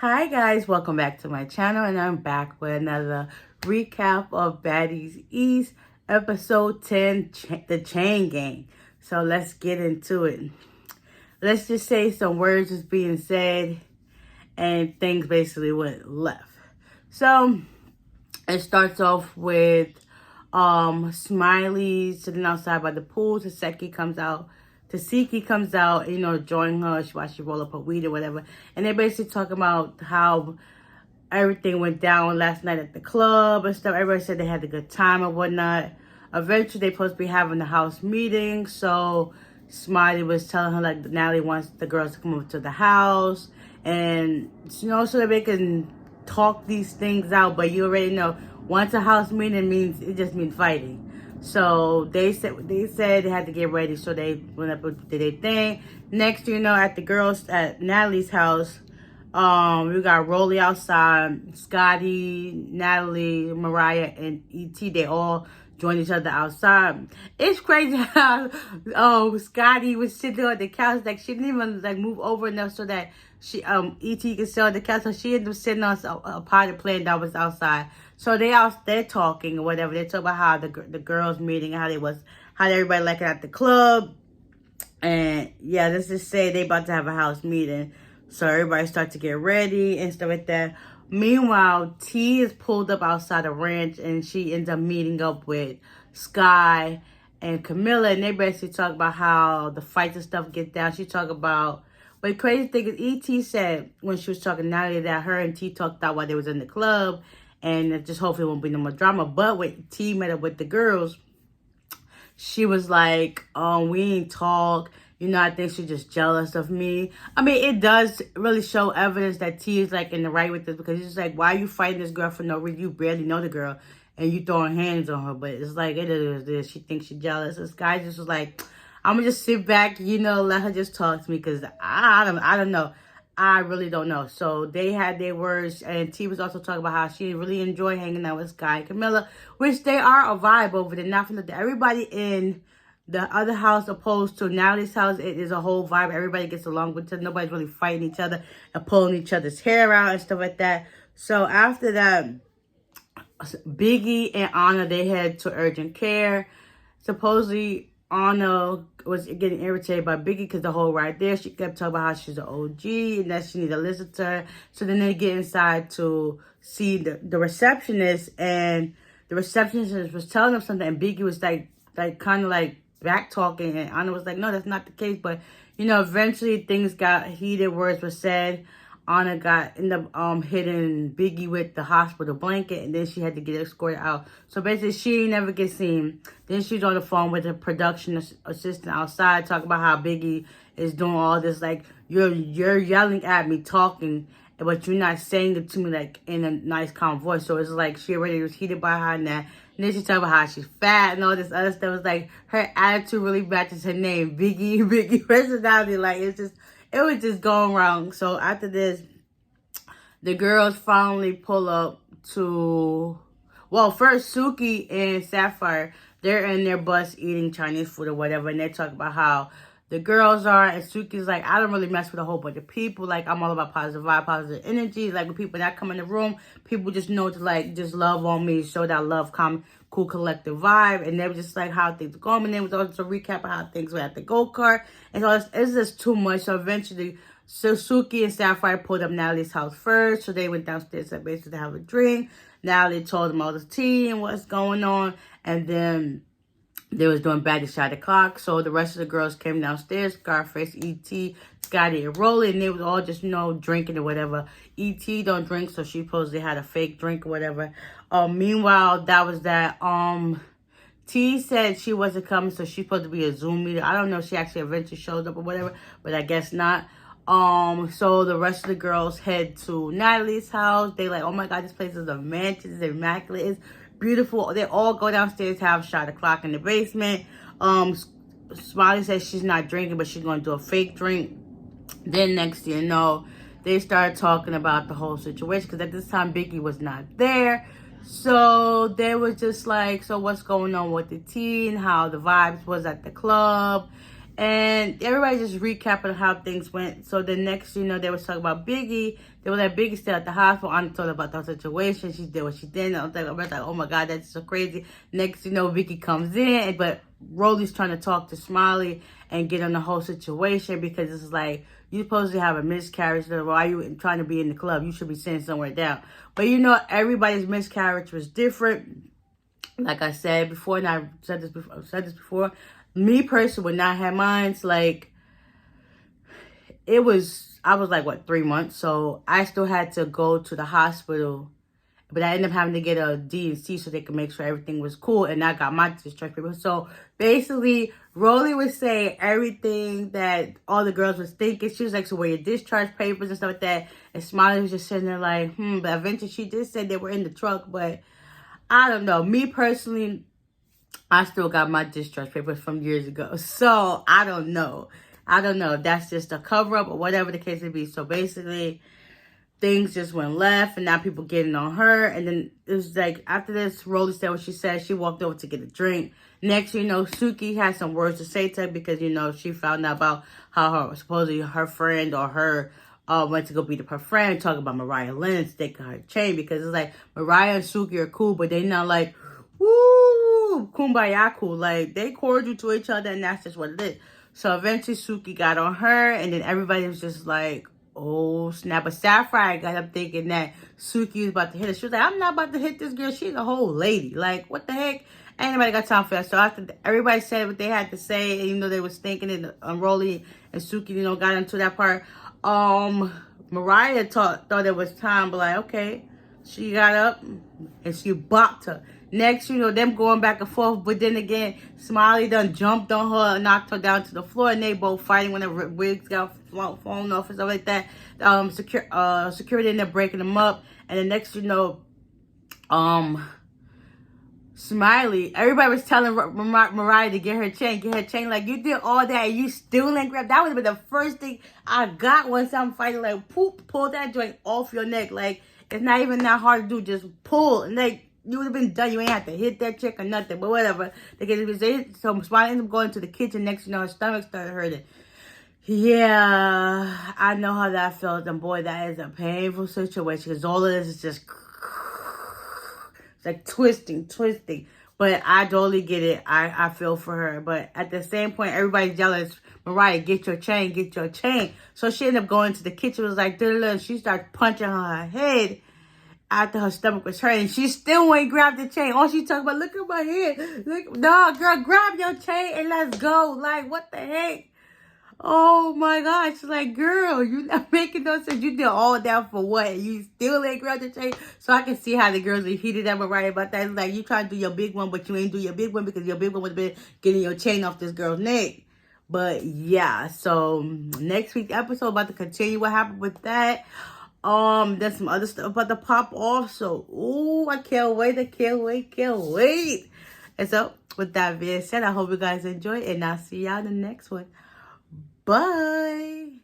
Hi guys, welcome back to my channel, and I'm back with another recap of Baddies East episode 10, the Chain Gang. So let's get into it. Let's just say some words was being said and things basically went left. So it starts off with Smiley sitting outside by the pool. Taseki comes out, join her while she roll up her weed or whatever. And they're basically talking about how everything went down last night at the club and stuff. Everybody said they had a good time and whatnot. Eventually, they're supposed to be having a house meeting. So Smiley was telling her, like, Natalie wants the girls to come over to the house. And, so that they can talk these things out. But you already know, once a house meeting it just means fighting. So they said they had to get ready. So they went up and did their thing. Next, at Natalie's house, we got Rolly outside, Scotty, Natalie, Mariah, and E.T. They all joined each other outside. It's crazy how Scotty was sitting on the couch, like she didn't even move over enough so that she E.T. could sit on the couch. So she ended up sitting on a potted plant that was outside. So they're talking or whatever. They talk about how the girls meeting, how everybody like it at the club. And yeah, let's just say they about to have a house meeting. So everybody starts to get ready and stuff like that. Meanwhile, T is pulled up outside the ranch and she ends up meeting up with Sky and Camilla. And they basically talk about how the fights and stuff get down. She talk about, but the crazy thing is E.T. said when she was talking to Natalie that her and T talked out while they was in the club. And just hopefully it won't be no more drama. But when T met up with the girls, she was like, we ain't talk. I think she's just jealous of me. I mean, it does really show evidence that T is in the right with this, because it's just like, why are you fighting this girl for no reason? You barely know the girl and you throwing hands on her. But it's like, it is this. She thinks she's jealous. This guy just was like, I'm gonna just sit back, let her just talk to me, because I don't know. I really don't know. So they had their words, and T was also talking about how she really enjoyed hanging out with Sky and Camilla, which they are a vibe over there. Not from everybody in the other house opposed to Natalie's house, it is a whole vibe. Everybody gets along with each other. Nobody's really fighting each other and pulling each other's hair out and stuff like that. So after that, Biggie and Anna, they head to urgent care. Supposedly, Anna was getting irritated by Biggie because the whole ride there, she kept talking about how she's an OG and that she need to listen to her. So then they get inside to see the receptionist, and the receptionist was telling them something, and Biggie was kind of back talking, and Anna was like, no, that's not the case. But eventually things got heated, words were said. Anna ended up hitting Biggie with the hospital blanket, and then she had to get escorted out. So basically, she never gets seen. Then she's on the phone with the production assistant outside, talking about how Biggie is doing all this, you're yelling at me, talking, but you're not saying it to me in a nice, calm voice. So it's like she already was heated by her and that. And then she talking about how she's fat and all this other stuff. It's her attitude really matches her name, Biggie personality. It was just going wrong. So after this, the girls finally pull up to, first Suki and Sapphire, they're in their bus eating Chinese food or whatever, and they talk about how the girls are, and Suki's like, I don't really mess with a whole bunch of people. I'm all about positive vibe, positive energy. When people that come in the room, people just know to just love on me, show that love, cool collective vibe. And they were just how things are going. And then was also a recap of how things were at the go-kart. And so it's just too much. So eventually, Suki and Sapphire pulled up Natalie's house first. So they went downstairs to basically have a drink. Natalie told them all the tea and what's going on. And then they was doing Baddies shot the clock. So the rest of the girls came downstairs. Scarface, E.T., Scotty, and Rolly. And they was all just, drinking or whatever. E.T. don't drink, so she supposedly had a fake drink or whatever. Meanwhile, that was that. T said she wasn't coming, so she's supposed to be a Zoom meeting. I don't know if she actually eventually showed up or whatever, but I guess not. So the rest of the girls head to Natalie's house. They oh my God, this place is a mansion. It's immaculate. It's beautiful. They all go downstairs, have shot o'clock in the basement. Smiley says she's not drinking, but she's going to do a fake drink. Then next thing you know, they started talking about the whole situation, because at this time Biggie was not there. So they were just so what's going on with the tea and how the vibes was at the club. And everybody just recapping how things went. So the next, they was talking about Biggie. They were like, Biggie still at the hospital. I told her about the situation. She did what she did. And I was like, oh my God, that's so crazy. Next, Vicky comes in, but Rolly's trying to talk to Smiley and get on the whole situation, because it's like, you supposed to have a miscarriage. So why are you trying to be in the club? You should be sitting somewhere down. But everybody's miscarriage was different. Like I said before, and I said this before, me personally would not have mine. Like, I was like, what, 3 months? So I still had to go to the hospital, but I ended up having to get a D&C so they could make sure everything was cool, and I got my discharge paper. So basically, Rolly was saying everything that all the girls was thinking. She was like, so where your discharge papers and stuff like that? And Smiley was just sitting there like, but eventually she did say they were in the truck, but I don't know. Me personally, I still got my discharge papers from years ago. So I don't know. If that's just a cover-up or whatever the case may be. So basically, things just went left, and now people getting on her. And then it was like, after this, Rolly said what she said. She walked over to get a drink. Next, Suki had some words to say to her, because, she found out about how supposedly her friend or her went to go beat up her friend, talking about Mariah Lynn sticking her chain, because it's like Mariah and Suki are cool, but they not like, woo, kumbaya cool. Like, they cordial to each other, and that's just what it is. So eventually Suki got on her, and then everybody was just like, oh snap. But Sapphire got up thinking that Suki was about to hit her. She was like, I'm not about to hit this girl. She's a whole lady. Like, what the heck? Ain't nobody got time for that. So after everybody said what they had to say, and they was thinking, and Rolly and Suki, got into that part. Mariah thought it was time, but like, okay. She got up and she bopped her. Next, them going back and forth. But then again, Smiley done jumped on her and knocked her down to the floor. And they both fighting when the wigs got flown off and stuff like that. Security ended up breaking them up. And then next, Smiley, everybody was telling Mariah to get her chain. Like, you did all that and you still ain't grabbed. That would have been the first thing I got once I'm fighting. Like, pull that joint off your neck. Like, it's not even that hard to do. Just pull. And like, you would have been done. You ain't have to hit that chick or nothing. But whatever. So Smiley ended up going to the kitchen. Next, her stomach started hurting. Yeah, I know how that felt. And boy, that is a painful situation, because all of this is just, it's like twisting. But I totally get it. I feel for her. But at the same point, everybody's yelling, Mariah, get your chain. So she ended up going to the kitchen. It was like, and she started punching her head after her stomach was hurting. She still ain't grabbed the chain. All she talking about, look at my head. No, girl, grab your chain and let's go. Like, what the heck? Oh my gosh. She's like, girl, you not making no sense. You did all that for what? You still ain't grabbed the chain? So I can see how the girls are heated up right about that. It's like, you trying to do your big one, but you ain't do your big one, because your big one would have been getting your chain off this girl's neck. But yeah, so next week's episode about to continue what happened with that. There's some other stuff about to pop off. So, ooh, I can't wait. And so, with that being said, I hope you guys enjoy, and I'll see y'all in the next one. Bye.